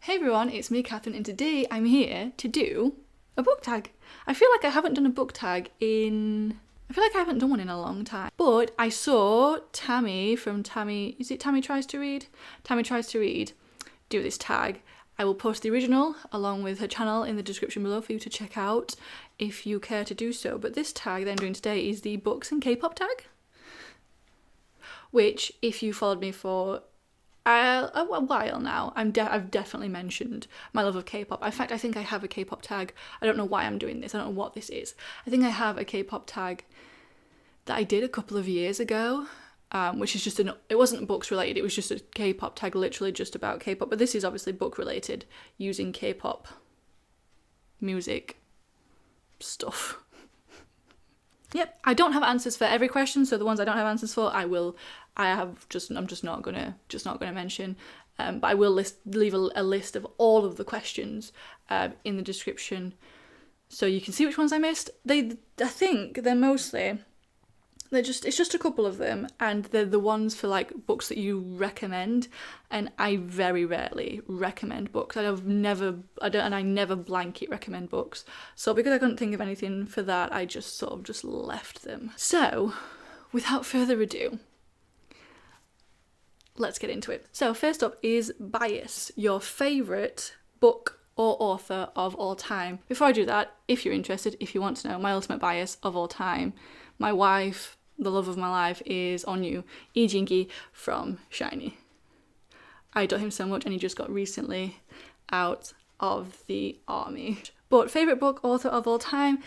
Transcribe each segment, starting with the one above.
Hey everyone, it's me, Catherine, and today I'm here to do a book tag. I feel like I haven't done a book tag I feel like I haven't done one in a long time. But I saw Tammy from is it Tammy Tries to Read? Tammy Tries to Read do this tag. I will post the original along with her channel in the description below for you to check out if you care to do so. But this tag that I'm doing today is the books and K-pop tag, which if you followed me for a while now, I've definitely mentioned my love of K-pop. In fact, I think I have a K-pop tag. I don't know why I'm doing this. I don't know what this is. I think I have a K-pop tag that I did a couple of years ago, which is just it wasn't books related. It was just a K-pop tag, literally just about K-pop. But this is obviously book related, using K-pop music stuff. Yep, I don't have answers for every question, so the ones I don't have answers for, I'm just not gonna mention. But I will leave a list of all of the questions in the description, so you can see which ones I missed. I think it's just a couple of them, and they're the ones for like books that you recommend, and I very rarely recommend books. I never blanket recommend books. So because I couldn't think of anything for that, I just sort of just left them. So without further ado, let's get into it. So first up is Bias, your favourite book or author of all time. Before I do that, if you're interested, if you want to know my ultimate bias of all time, my wife, the love of my life, is Onyu, Lee from SHINee. I adore him so much, and he just got recently out of the army. But favourite book author of all time,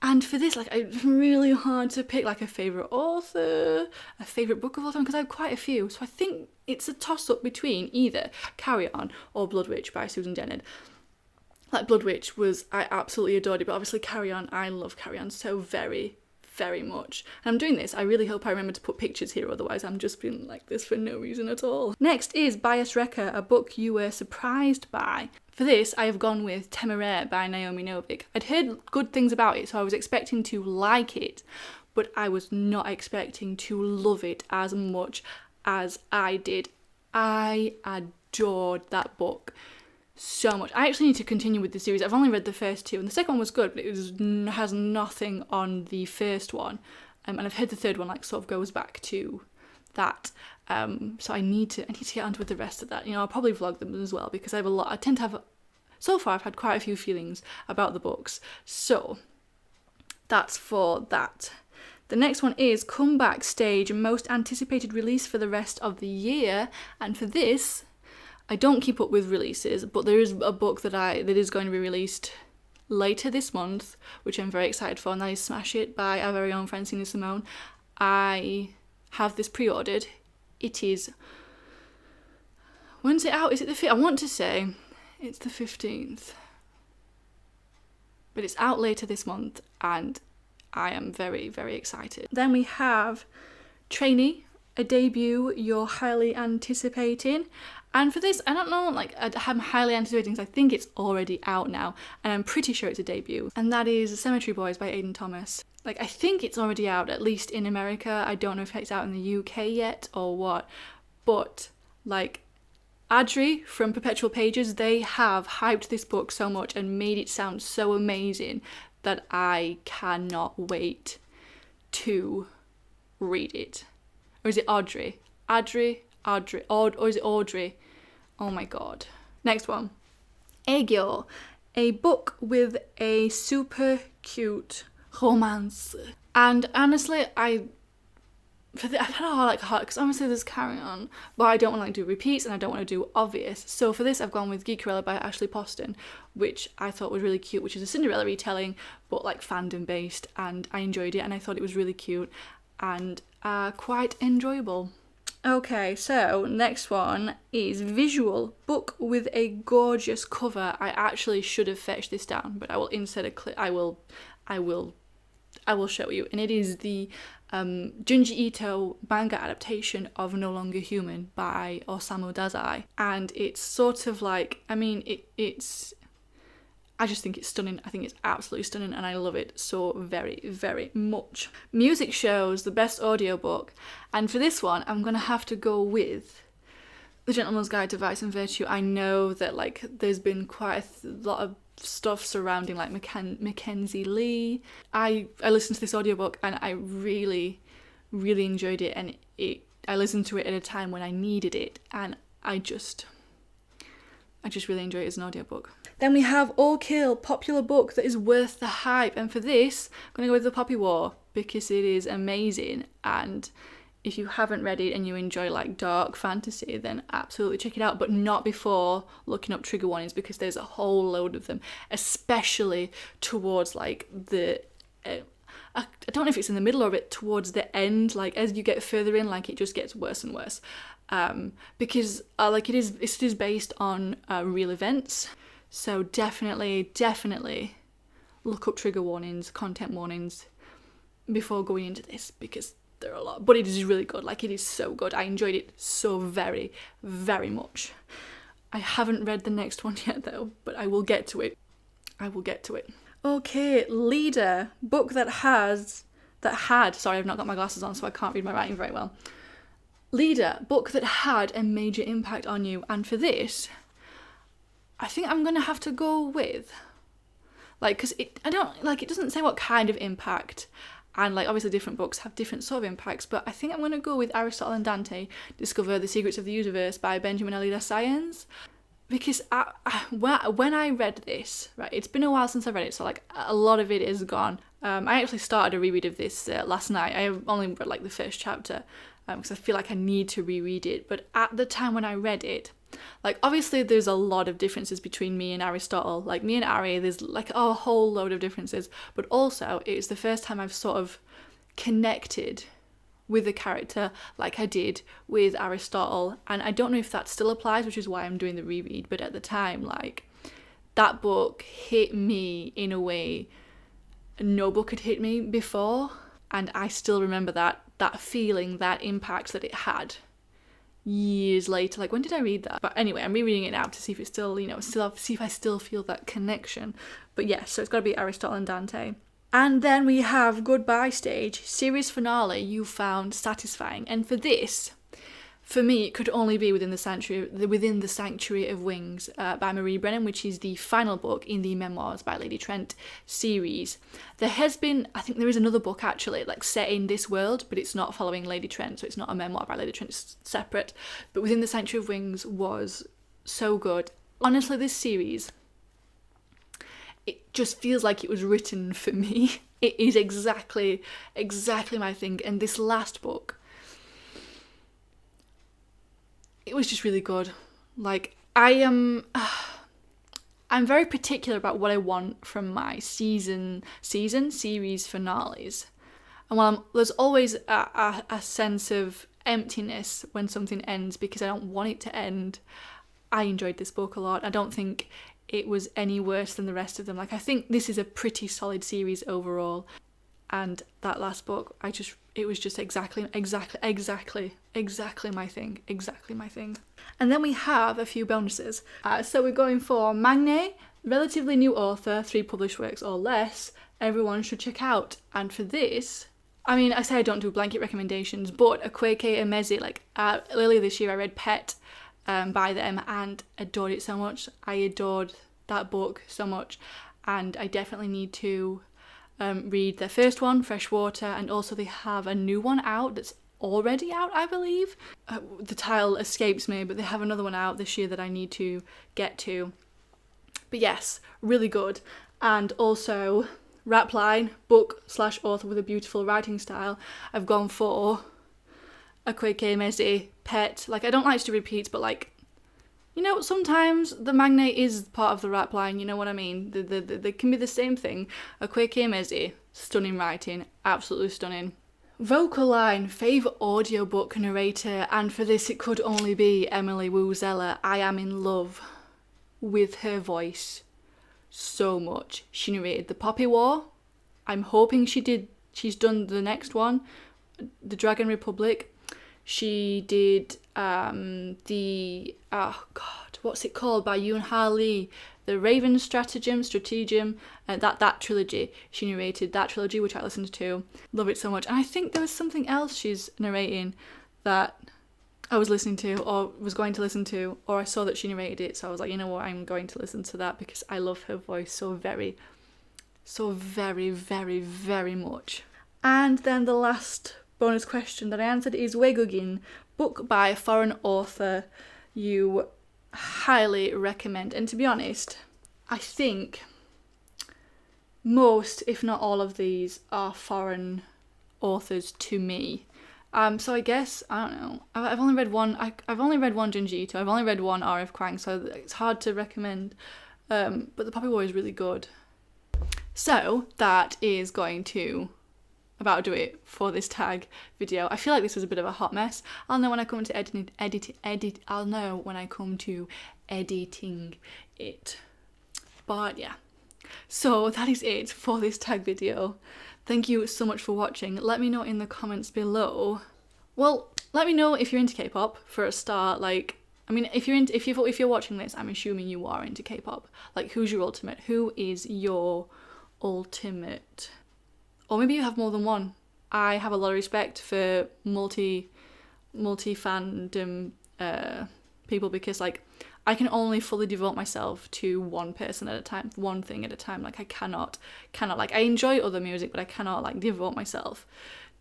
and for this, it's really hard to pick like a favourite author, a favourite book of all time, because I have quite a few. So I think it's a toss-up between either Carry On or Blood Witch by Susan Dennard. Like Blood Witch I absolutely adored it, but obviously Carry On, I love Carry On so very, very much. And I'm doing this, I really hope I remember to put pictures here, otherwise I'm just being like this for no reason at all. Next is Bias Wrecker, a book you were surprised by. For this, I have gone with Temeraire by Naomi Novik. I'd heard good things about it, so I was expecting to like it, but I was not expecting to love it as much as I did. I adored that book so much. I actually need to continue with the series. I've only read the first two, and the second one was good, but it has nothing on the first one. And I've heard the third one sort of goes back to that. So I need to get on with the rest of that. I'll probably vlog them as well, because so far I've had quite a few feelings about the books. So that's for that. The next one is Comeback Stage, most anticipated release for the rest of the year. And for this, I don't keep up with releases, but there is a book that is going to be released later this month, which I'm very excited for, and that is Smash It by our very own Francina Simone. I have this pre-ordered. It is... When's it out? Is it the 5th? I want to say it's the 15th. But it's out later this month, and I am very, very excited. Then we have Trainee, a debut you're highly anticipating. And for this, I don't know, I'm highly anticipating because I think it's already out now, and I'm pretty sure it's a debut. And that is Cemetery Boys by Aidan Thomas. I think it's already out, at least in America. I don't know if it's out in the UK yet or what. But, Adri from Perpetual Pages, they have hyped this book so much and made it sound so amazing that I cannot wait to read it. Or is it Audrey? Or is it Audrey? Oh my god. Next one. Aegyo, a book with a super cute romance. And honestly, I've had a hard because obviously there's Carry On, but I don't want to do repeats and I don't want to do obvious. So for this, I've gone with Geekerella by Ashley Poston, which I thought was really cute, which is a Cinderella retelling, but fandom based, and I enjoyed it, and I thought it was really cute and quite enjoyable. Okay, so next one is Visual, book with a gorgeous cover. I actually should have fetched this down, but I will insert a clip. I will show you. And it is the Junji Ito manga adaptation of No Longer Human by Osamu Dazai. And it's sort of it's I just think it's stunning. I think it's absolutely stunning, and I love it so very, very much. Music shows, the best audiobook. And for this one, I'm going to have to go with The Gentleman's Guide to Vice and Virtue, I know that like there's been quite a lot of stuff surrounding like Mackenzie Lee. I listened to this audiobook and I really enjoyed it, and I listened to it at a time when I needed it, and I just really enjoy it as an audiobook. Then we have All Kill, popular book that is worth the hype, and for this I'm going to go with The Poppy War because it is amazing, and if you haven't read it and you enjoy like dark fantasy, then absolutely check it out, but not before looking up trigger warnings, because there's a whole load of them, especially towards like the I don't know if it's in the middle or a bit towards the end, like as you get further in, like it just gets worse and worse, because like it is based on real events, so definitely look up trigger warnings, content warnings before going into this, because there are a lot, but it is really good. Like, it is so good. I enjoyed it so very, very much. I haven't read the next one yet though, but I will get to it. Okay, Leader, book that had, sorry, I've not got my glasses on, so I can't read my writing very well. Leader, book that had a major impact on you, and for this, I think I'm gonna have to go with, like, because it doesn't say what kind of impact. And like obviously different books have different sort of impacts, but I think I'm going to go with Aristotle and Dante, Discover the Secrets of the Universe by Benjamin Alida Science. Because when I read this, right, it's been a while since I read it, so like a lot of it is gone. I actually started a reread of this last night. I only read like the first chapter because I feel like I need to reread it. But at the time when I read it, like obviously there's a lot of differences between me and Aristotle. Like me and Ari, there's like a whole load of differences. But also it's the first time I've sort of connected with the character like I did with Aristotle. And I don't know if that still applies, which is why I'm doing the reread. But at the time, like that book hit me in a way no book had hit me before. And I still remember that feeling, that impact that it had years later. Like, when did I read that? But anyway, I'm rereading it now to see if it's still, see if I still feel that connection. But yes, so it's got to be Aristotle and Dante. And then we have Goodbye Stage, series finale you found satisfying. And for this, for me, it could only be Within the Sanctuary of Wings by Marie Brennan, which is the final book in the Memoirs by Lady Trent series. There has been, I think there is another book actually, like set in this world, but it's not following Lady Trent, so it's not a memoir by Lady Trent, it's separate. But Within the Sanctuary of Wings was so good. Honestly, this series, it just feels like it was written for me. It is exactly my thing. And this last book, it was just really good. Like, I'm very particular about what I want from my series finales. And while there's always a sense of emptiness when something ends because I don't want it to end, I enjoyed this book a lot. I don't think it was any worse than the rest of them. Like, I think this is a pretty solid series overall. And that last book, it was just exactly my thing. And then we have a few bonuses. So we're going for maknae, relatively new author, 3 published works or less, everyone should check out. And for this, I mean, I say I don't do blanket recommendations, but Akweke Emezi, like earlier this year I read Pet by them and adored it so much. I adored that book so much, and I definitely need to read their first one, Freshwater, and also they have a new one out that's already out, I believe. The title escapes me, but they have another one out this year that I need to get to. But yes, really good. And also, Rapline, book/author with a beautiful writing style. I've gone for Akweke Emezi, Pet. Like, I don't like to do repeats, but like, sometimes the maknae is part of the Rapline, you know what I mean? They can be the same thing. Akweke Emezi, stunning writing, absolutely stunning. Vocal line, favourite audiobook narrator, and for this it could only be Emily Wu Zeller. I am in love with her voice so much. She narrated The Poppy War. I'm hoping she's done the next one, The Dragon Republic. She did what's it called, by Yoon-Ha Lee, The Raven Stratagem, that trilogy. She narrated that trilogy, which I listened to. Love it so much. And I think there was something else she's narrating that I was listening to or was going to listen to, or I saw that she narrated it, so I was like, you know what, I'm going to listen to that because I love her voice so very, very, very much. And then the last bonus question that I answered is 외국인, book by a foreign author you highly recommend. And to be honest, I think most, if not all of these, are foreign authors to me. So I guess, I don't know, I've only read one, I've only read one Junji Ito, I've only read one R.F. Kuang, so it's hard to recommend, but The Poppy War is really good. So that is going to about do it for this tag video. I feel like this was a bit of a hot mess. I'll know when I come to I'll know when I come to editing it. But yeah. So that is it for this tag video. Thank you so much for watching. Let me know in the comments below. Well, let me know if you're into K-pop for a start. Like, I mean, if you're watching this, I'm assuming you are into K-pop. Like, who's your ultimate? Who is your ultimate? Or maybe you have more than one. I have a lot of respect for multi fandom people, because like I can only fully devote myself to one person at a time, one thing at a time. Like I cannot like, I enjoy other music, but I cannot like devote myself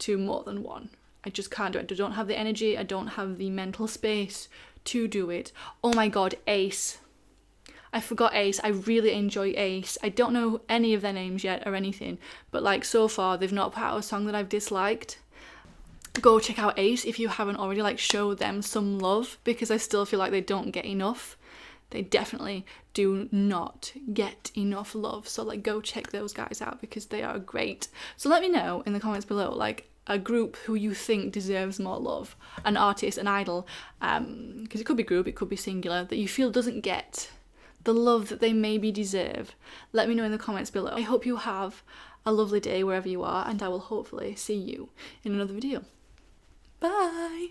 to more than one. I just can't do it. I don't have the energy, I don't have the mental space to do it. Oh my god, Ace. I forgot Ace. I really enjoy Ace. I don't know any of their names yet or anything, but like so far they've not put out a song that I've disliked. Go check out Ace if you haven't already. Like, show them some love, because I still feel like they don't get enough. They definitely do not get enough love. So like, go check those guys out because they are great. So let me know in the comments below, like, a group who you think deserves more love, an artist, an idol, because it could be group, it could be singular, that you feel doesn't get the love that they maybe deserve. Let me know in the comments below. I hope you have a lovely day wherever you are, and I will hopefully see you in another video. Bye!